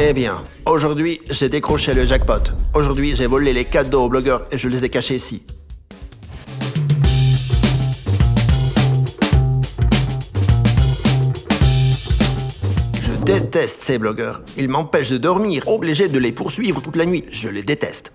Eh bien, aujourd'hui, j'ai décroché le jackpot. Aujourd'hui, j'ai volé les cadeaux aux blogueurs et je les ai cachés ici. Je déteste ces blogueurs. Ils m'empêchent de dormir, obligé de les poursuivre toute la nuit. Je les déteste.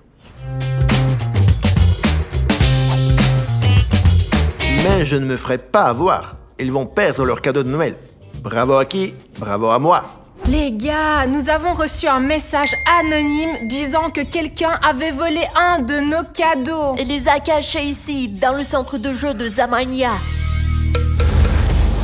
Mais je ne me ferai pas avoir. Ils vont perdre leur cadeau de Noël. Bravo à qui? Bravo à moi. Les gars, nous avons reçu un message anonyme disant que quelqu'un avait volé un de nos cadeaux. Et les a cachés ici, dans le centre de jeu de Zamania.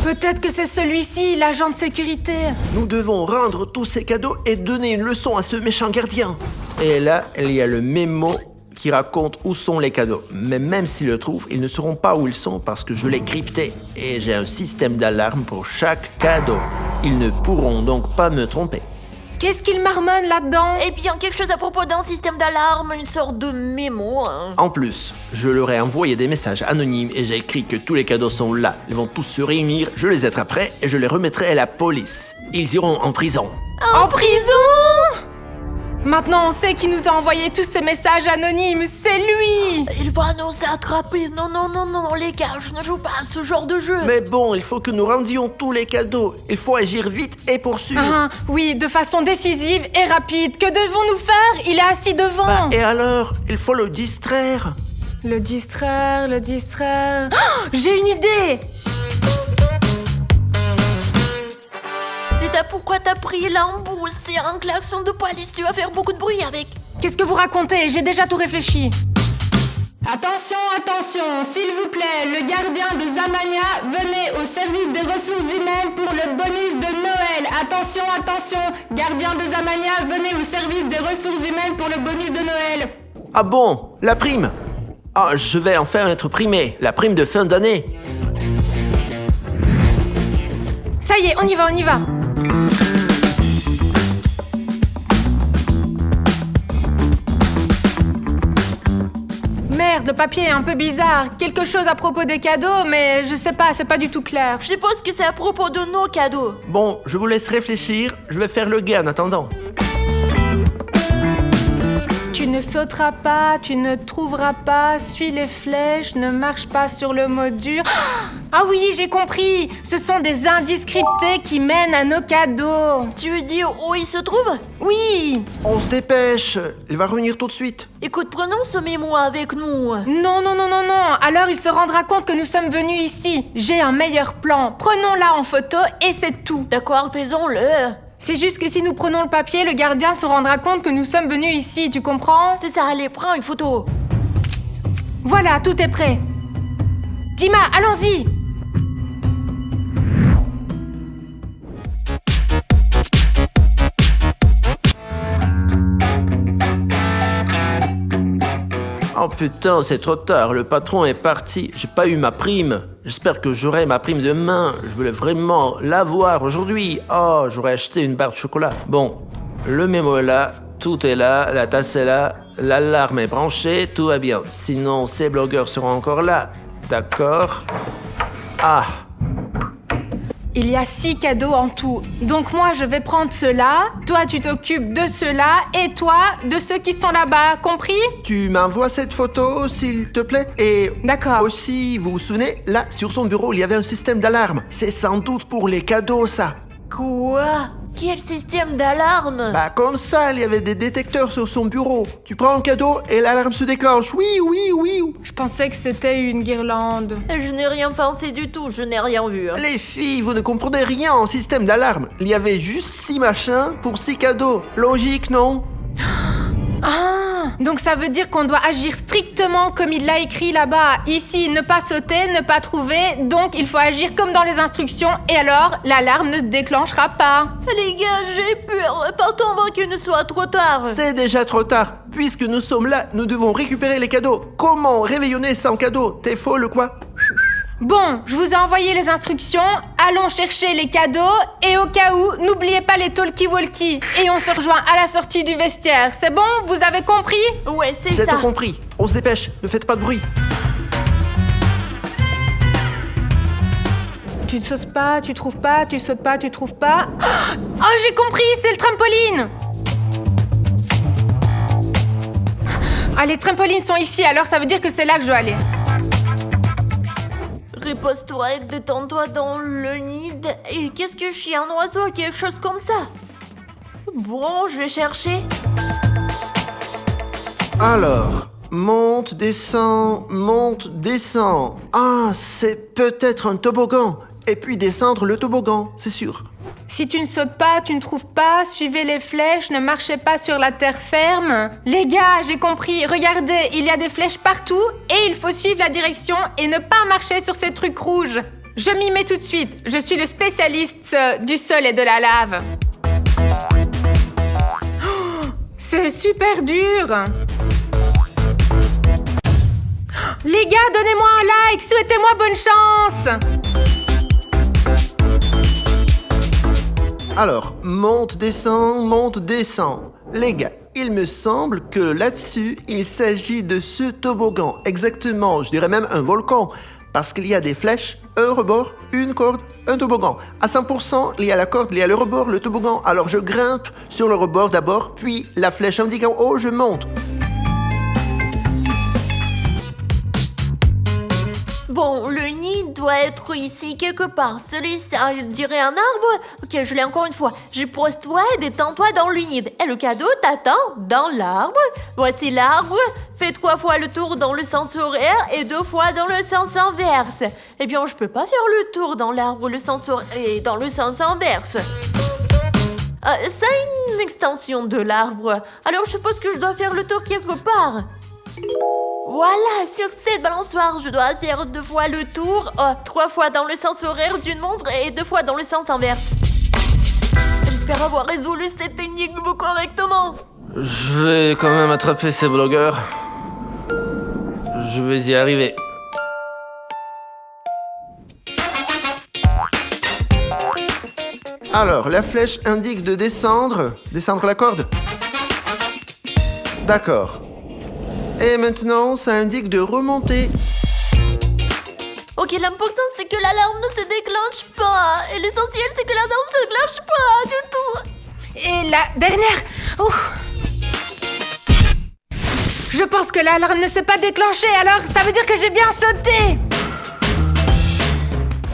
Peut-être que c'est celui-ci, l'agent de sécurité. Nous devons rendre tous ces cadeaux et donner une leçon à ce méchant gardien. Et là, il y a le mémo qui raconte où sont les cadeaux. Mais même s'ils le trouvent, ils ne sauront pas où ils sont parce que je l'ai crypté. Et j'ai un système d'alarme pour chaque cadeau. Ils ne pourront donc pas me tromper. Qu'est-ce qu'il marmonne là-dedans? Eh bien, quelque chose à propos d'un système d'alarme, une sorte de mémo. En plus, je leur ai envoyé des messages anonymes et j'ai écrit que tous les cadeaux sont là. Ils vont tous se réunir, je les attraperai et je les remettrai à la police. Ils iront en prison. En prison? Maintenant, on sait qui nous a envoyé tous ces messages anonymes. C'est lui! Il va nous attraper. Non, les gars, je ne joue pas à ce genre de jeu. Mais bon, il faut que nous rendions tous les cadeaux. Il faut agir vite et poursuivre. Oui, de façon décisive et rapide. Que devons-nous faire? Il est assis devant. Et alors? Il faut le distraire. Le distraire... Oh, j'ai une idée! Pourquoi t'as pris l'embout? C'est un klaxon de police, tu vas faire beaucoup de bruit avec. Qu'est-ce que vous racontez? J'ai déjà tout réfléchi. Attention, s'il vous plaît, le gardien de Zamania, venez au service des ressources humaines pour le bonus de Noël. Attention, gardien de Zamania, venez au service des ressources humaines pour le bonus de Noël. Ah bon? La prime? Ah, je vais enfin être primé. La prime de fin d'année. Ça y est, on y va. Merde, le papier est un peu bizarre. Quelque chose à propos des cadeaux, mais je sais pas, c'est pas du tout clair. Je suppose que c'est à propos de nos cadeaux. Bon, je vous laisse réfléchir. Je vais faire le guet en attendant. Tu ne sauteras pas, tu ne trouveras pas, suis les flèches, ne marche pas sur le mot dur. Ah oui, j'ai compris. Ce sont des indices cryptés qui mènent à nos cadeaux. Tu veux dire où ils se trouvent? Oui. On se dépêche. Il va revenir tout de suite. Écoute, prenons ce mémo avec nous. Non. Alors il se rendra compte que nous sommes venus ici. J'ai un meilleur plan. Prenons-la en photo et c'est tout. D'accord, faisons-le. C'est juste que si nous prenons le papier, le gardien se rendra compte que nous sommes venus ici, tu comprends? C'est ça, allez, prends une photo. Voilà, tout est prêt. Dima, allons-y. Oh putain, c'est trop tard. Le patron est parti. J'ai pas eu ma prime. J'espère que j'aurai ma prime demain. Je voulais vraiment l'avoir aujourd'hui. Oh, j'aurais acheté une barre de chocolat. Bon, le mémo est là. Tout est là. La tasse est là. L'alarme est branchée. Tout va bien. Sinon, ces blogueurs seront encore là. D'accord. Ah. Il y a 6 cadeaux en tout. Donc moi, je vais prendre ceux-là. Toi, tu t'occupes de ceux-là. Et toi, de ceux qui sont là-bas. Compris? Tu m'envoies cette photo, s'il te plaît? Et d'accord. Aussi, vous vous souvenez, là, sur son bureau, il y avait un système d'alarme. C'est sans doute pour les cadeaux, ça. Quoi? Quel système d'alarme? Bah comme ça, il y avait des détecteurs sur son bureau. Tu prends le cadeau et l'alarme se déclenche. Oui. Je pensais que c'était une guirlande. Je n'ai rien pensé du tout, je n'ai rien vu. Les filles, vous ne comprenez rien en système d'alarme. Il y avait juste 6 machins pour 6 cadeaux. Logique, non? Ah, donc ça veut dire qu'on doit agir strictement comme il l'a écrit là-bas. Ici, ne pas sauter, ne pas trouver. Donc il faut agir comme dans les instructions. Et alors, l'alarme ne se déclenchera pas. Les gars, j'ai peur. Partons avant qu'il ne soit trop tard. C'est déjà trop tard. Puisque nous sommes là, nous devons récupérer les cadeaux. Comment réveillonner sans cadeaux? T'es folle, quoi? Bon, je vous ai envoyé les instructions. Allons chercher les cadeaux. Et au cas où, n'oubliez pas les talkie-walkie. Et on se rejoint à la sortie du vestiaire. C'est bon? Vous avez compris? Ouais, c'est ça. J'ai tout compris. On se dépêche. Ne faites pas de bruit. Tu ne sautes pas, tu trouves pas, tu sautes pas, tu trouves pas. Oh, j'ai compris, c'est le trampoline! Ah, les trampolines sont ici, alors ça veut dire que c'est là que je dois aller. Repose-toi et détends-toi dans le nid. Et qu'est-ce que je suis, un oiseau, quelque chose comme ça? Bon, je vais chercher. Alors, monte, descend, monte, descend. Ah, c'est peut-être un toboggan. Et puis descendre le toboggan, c'est sûr. Si tu ne sautes pas, tu ne trouves pas, suivez les flèches, ne marchez pas sur la terre ferme. Les gars, j'ai compris, regardez, il y a des flèches partout et il faut suivre la direction et ne pas marcher sur ces trucs rouges. Je m'y mets tout de suite, je suis le spécialiste du sol et de la lave. Oh, c'est super dur. Les gars, donnez-moi un like, souhaitez-moi bonne chance. Alors, monte, descend. Les gars, il me semble que là-dessus, il s'agit de ce toboggan. Exactement, je dirais même un volcan. Parce qu'il y a des flèches, un rebord, une corde, un toboggan. À 100%, il y a la corde, il y a le rebord, le toboggan. Alors je grimpe sur le rebord d'abord, puis la flèche indique en haut, je monte. Bon, le nid doit être ici quelque part. Celui-ci, je dirais un arbre. Ok, je l'ai encore une fois. Repose-toi et détends-toi dans le nid. Et le cadeau t'attend dans l'arbre. Voici l'arbre. Fais 3 fois le tour dans le sens horaire et 2 fois dans le sens inverse. Eh bien, je peux pas faire le tour dans l'arbre, le sens horaire et dans le sens inverse. C'est une extension de l'arbre. Alors, je suppose que je dois faire le tour quelque part. Voilà, sur cette balançoire, je dois faire 2 fois le tour, 3 fois dans le sens horaire d'une montre et 2 fois dans le sens inverse. J'espère avoir résolu cette énigme correctement. Je vais quand même attraper ces blogueurs. Je vais y arriver. Alors, la flèche indique de descendre la corde. D'accord. Et maintenant, ça indique de remonter. Ok, l'important c'est que l'alarme ne se déclenche pas. Et l'essentiel c'est que l'alarme ne se déclenche pas du tout. Et la dernière. Ouf. Je pense que l'alarme ne s'est pas déclenchée, alors ça veut dire que j'ai bien sauté.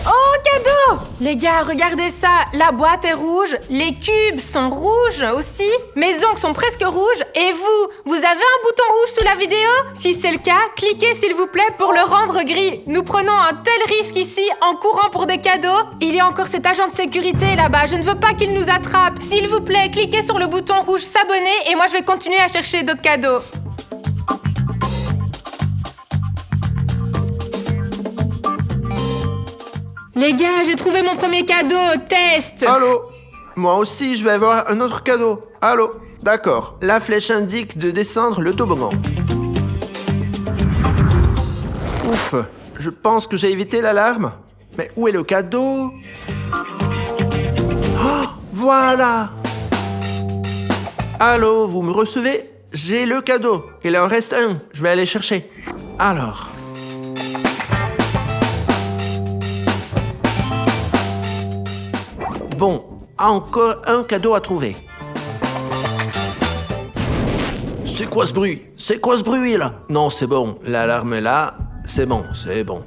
Oh, cadeau! Les gars, regardez ça. La boîte est rouge, les cubes sont rouges aussi, mes ongles sont presque rouges. Et vous avez un bouton rouge sous la vidéo? Si c'est le cas, cliquez s'il vous plaît pour le rendre gris. Nous prenons un tel risque ici en courant pour des cadeaux. Il y a encore cet agent de sécurité là-bas, je ne veux pas qu'il nous attrape. S'il vous plaît, cliquez sur le bouton rouge s'abonner et moi je vais continuer à chercher d'autres cadeaux. Les gars, j'ai trouvé mon premier cadeau, test. Allô? Moi aussi, je vais avoir un autre cadeau. Allô? D'accord. La flèche indique de descendre le toboggan. Ouf, je pense que j'ai évité l'alarme. Mais où est le cadeau? Oh, voilà! Allô, vous me recevez? J'ai le cadeau. Il en reste un. Je vais aller chercher. Alors... Bon, encore un cadeau à trouver. C'est quoi ce bruit? C'est quoi ce bruit là? Non, c'est bon, l'alarme est là, c'est bon, c'est bon.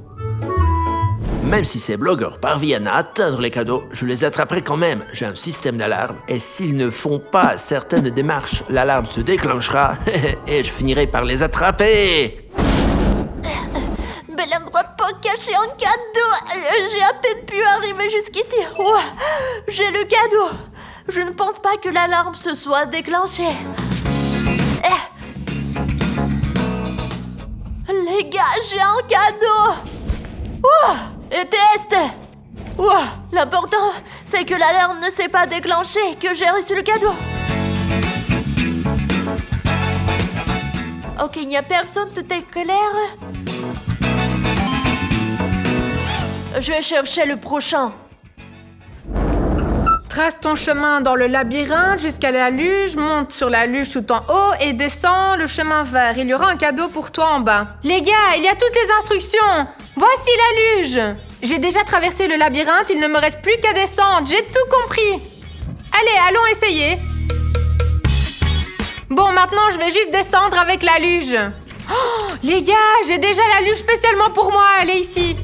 Même si ces blogueurs parviennent à atteindre les cadeaux, je les attraperai quand même. J'ai un système d'alarme et s'ils ne font pas certaines démarches, l'alarme se déclenchera et je finirai par les attraper. Bel endroit pour cacher un cadeau. J'ai à peine pu arriver jusqu'ici. Ouah, j'ai le cadeau. Je ne pense pas que l'alarme se soit déclenchée. Les gars, j'ai un cadeau. Ouah, et test. Ouah, l'important, c'est que l'alarme ne s'est pas déclenchée, que j'ai reçu le cadeau. Ok, il n'y a personne, tout est clair. Je vais chercher le prochain. Trace ton chemin dans le labyrinthe jusqu'à la luge, monte sur la luge tout en haut et descends le chemin vert. Il y aura un cadeau pour toi en bas. Les gars, il y a toutes les instructions. Voici la luge. J'ai déjà traversé le labyrinthe, il ne me reste plus qu'à descendre. J'ai tout compris. Allez, allons essayer. Bon, maintenant, je vais juste descendre avec la luge. Oh, les gars, j'ai déjà la luge spécialement pour moi. Elle est ici.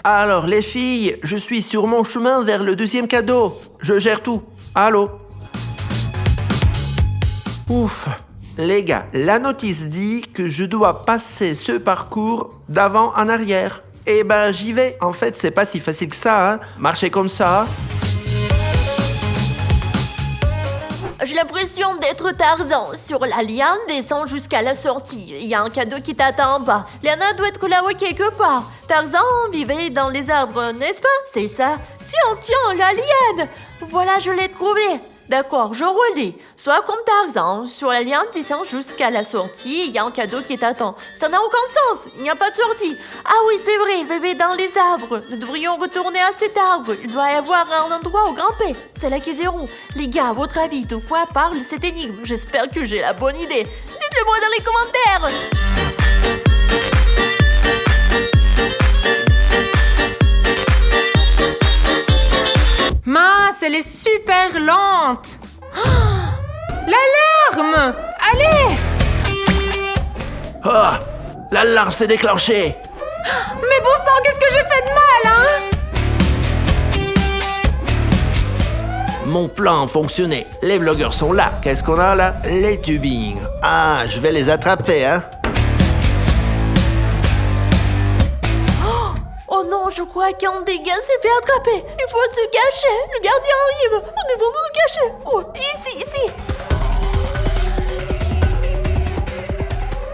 Alors, les filles, je suis sur mon chemin vers le deuxième cadeau. Je gère tout. Allô? Ouf. Les gars, la notice dit que je dois passer ce parcours d'avant en arrière. Eh ben, j'y vais. En fait, c'est pas si facile que ça, hein. Marcher comme ça. J'ai l'impression d'être Tarzan. Sur la liane, descends jusqu'à la sortie. Il y a un cadeau qui t'attend en bas. Liana doit être là-haut quelque part. Tarzan vivait dans les arbres, n'est-ce pas? C'est ça. Tiens, la liane. Voilà, je l'ai trouvé. D'accord, je relis. Sois comme Tarzan. Sur la liane, descends jusqu'à la sortie. Il y a un cadeau qui t'attend. Ça n'a aucun sens. Il n'y a pas de sortie. Ah oui, c'est vrai, il vivait dans les arbres. Nous devrions retourner à cet arbre. Il doit y avoir un endroit où grimper. C'est là qu'ils iront. Les gars, à votre avis, de quoi parle cette énigme? J'espère que j'ai la bonne idée. Dites-le moi dans les commentaires. Mince, elle est super lente. Oh, l'alarme! Allez! Ah! L'alarme s'est déclenchée! Mais bon sang, qu'est-ce que j'ai fait de mal, hein? Mon plan fonctionnait. Les blogueurs sont là. Qu'est-ce qu'on a là? Les tubings. Ah, je vais les attraper, hein? Oh non, je crois qu'un des gars s'est fait attraper. Il faut se cacher. Le gardien arrive. Nous devons nous cacher. Oh, ici.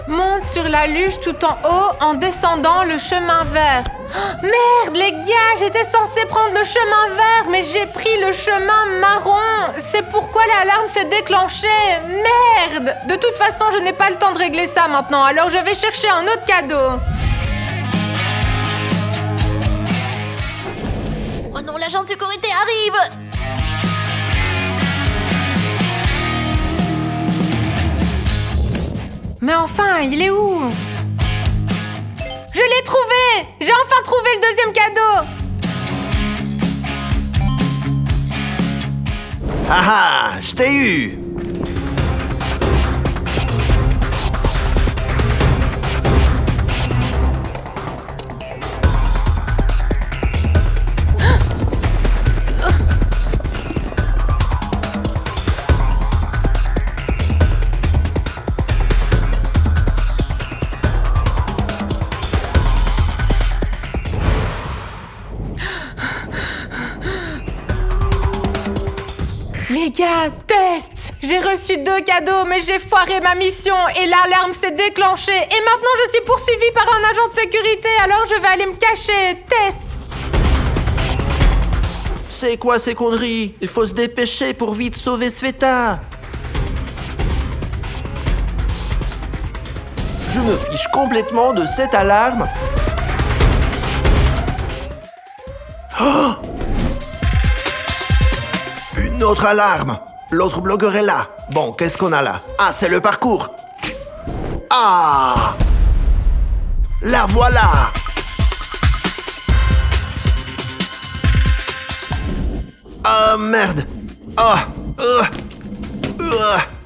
Monte sur la luge tout en haut en descendant le chemin vert. Oh, merde, les gars, j'étais censée prendre le chemin vert, mais j'ai pris le chemin marron. C'est pourquoi l'alarme s'est déclenchée. Merde! De toute façon, je n'ai pas le temps de régler ça maintenant, alors je vais chercher un autre cadeau. Oh non, l'agent de sécurité arrive. Mais enfin, il est où? Je l'ai trouvé! J'ai enfin trouvé le deuxième cadeau! Ah ah! Je t'ai eu! Les gars, test! J'ai reçu 2 cadeaux, mais j'ai foiré ma mission et l'alarme s'est déclenchée. Et maintenant, je suis poursuivie par un agent de sécurité, alors je vais aller me cacher. Test! C'est quoi ces conneries? Il faut se dépêcher pour vite sauver Sveta. Je me fiche complètement de cette alarme. Oh! Une autre alarme. L'autre blogueur est là. Bon, qu'est-ce qu'on a là? Ah, c'est le parcours. Ah! La voilà! Ah, merde! Ah!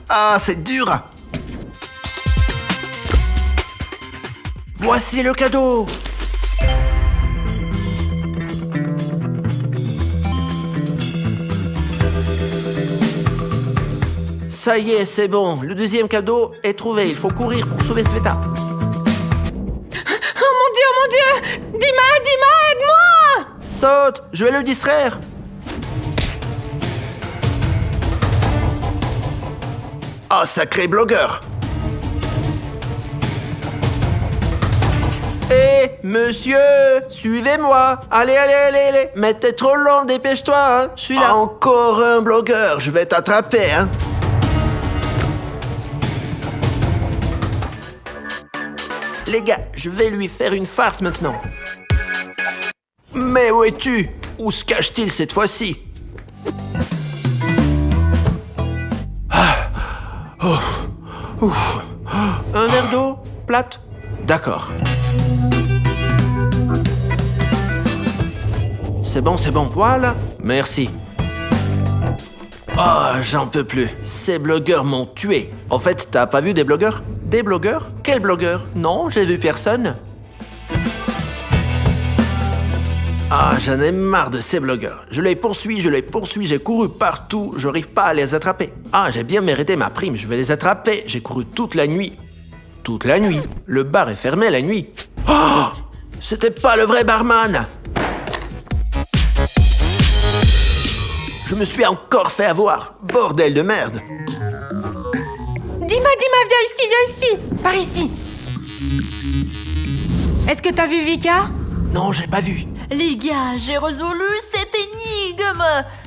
Ah, c'est dur! Voici le cadeau! Ça y est, c'est bon. Le deuxième cadeau est trouvé. Il faut courir pour sauver Sveta. Oh mon Dieu! Dima, aide-moi! Saute! Je vais le distraire. Ah, sacré blogueur! Hé, monsieur! Suivez-moi! Allez! Mais t'es trop lent, dépêche-toi, hein! Je suis là. Encore un blogueur! Je vais t'attraper, hein! Les gars, je vais lui faire une farce maintenant. Mais où es-tu? Où se cache-t-il cette fois-ci? Un verre d'eau? Plate? D'accord. C'est bon, voilà. Merci. Oh, j'en peux plus. Ces blogueurs m'ont tué. En fait, t'as pas vu des blogueurs? Des blogueurs? Quels blogueurs? Non, j'ai vu personne. Ah, j'en ai marre de ces blogueurs. Je les poursuis, j'ai couru partout, je n'arrive pas à les attraper. Ah, j'ai bien mérité ma prime, je vais les attraper. J'ai couru toute la nuit. Toute la nuit. Le bar est fermé la nuit. Oh, c'était pas le vrai barman. Je me suis encore fait avoir. Bordel de merde. Dima, viens ici. Par ici. Est-ce que t'as vu Vika? Non, j'ai pas vu. Les gars, j'ai résolu cette énigme.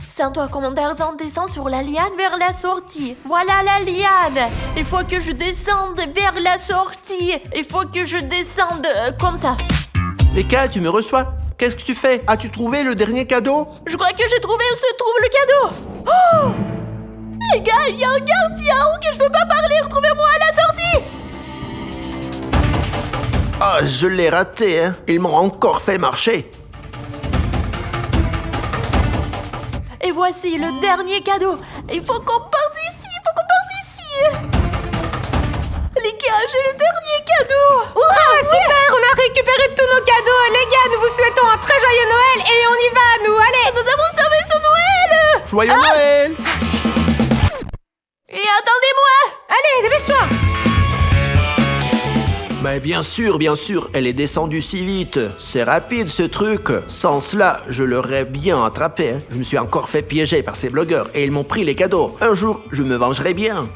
C'est un toit comme Tarzan descend sur la liane vers la sortie. Voilà la liane. Il faut que je descende vers la sortie. Il faut que je descende comme ça. Vika, tu me reçois? Qu'est-ce que tu fais? As-tu trouvé le dernier cadeau? Je crois que j'ai trouvé où se trouve le cadeau. Oh! Les gars, il y a un gardien que je peux pas parler. Retrouvez-moi à la sortie. Ah, je l'ai raté, hein. Ils m'ont encore fait marcher. Et voici le dernier cadeau. Il faut qu'on parte ici. Les gars, j'ai le dernier cadeau. Hurrah, super, on a récupéré tous nos cadeaux. Les gars, nous vous souhaitons un très joyeux Noël et on y va, nous, allez. Nous avons sauvé ce Noël. Joyeux Noël! Et attendez-moi. Allez, dépêche-toi. Mais bien sûr, elle est descendue si vite. C'est rapide ce truc. Sans cela, je l'aurais bien attrapé, hein. Je me suis encore fait piéger par ces blogueurs et ils m'ont pris les cadeaux. Un jour, je me vengerai bien.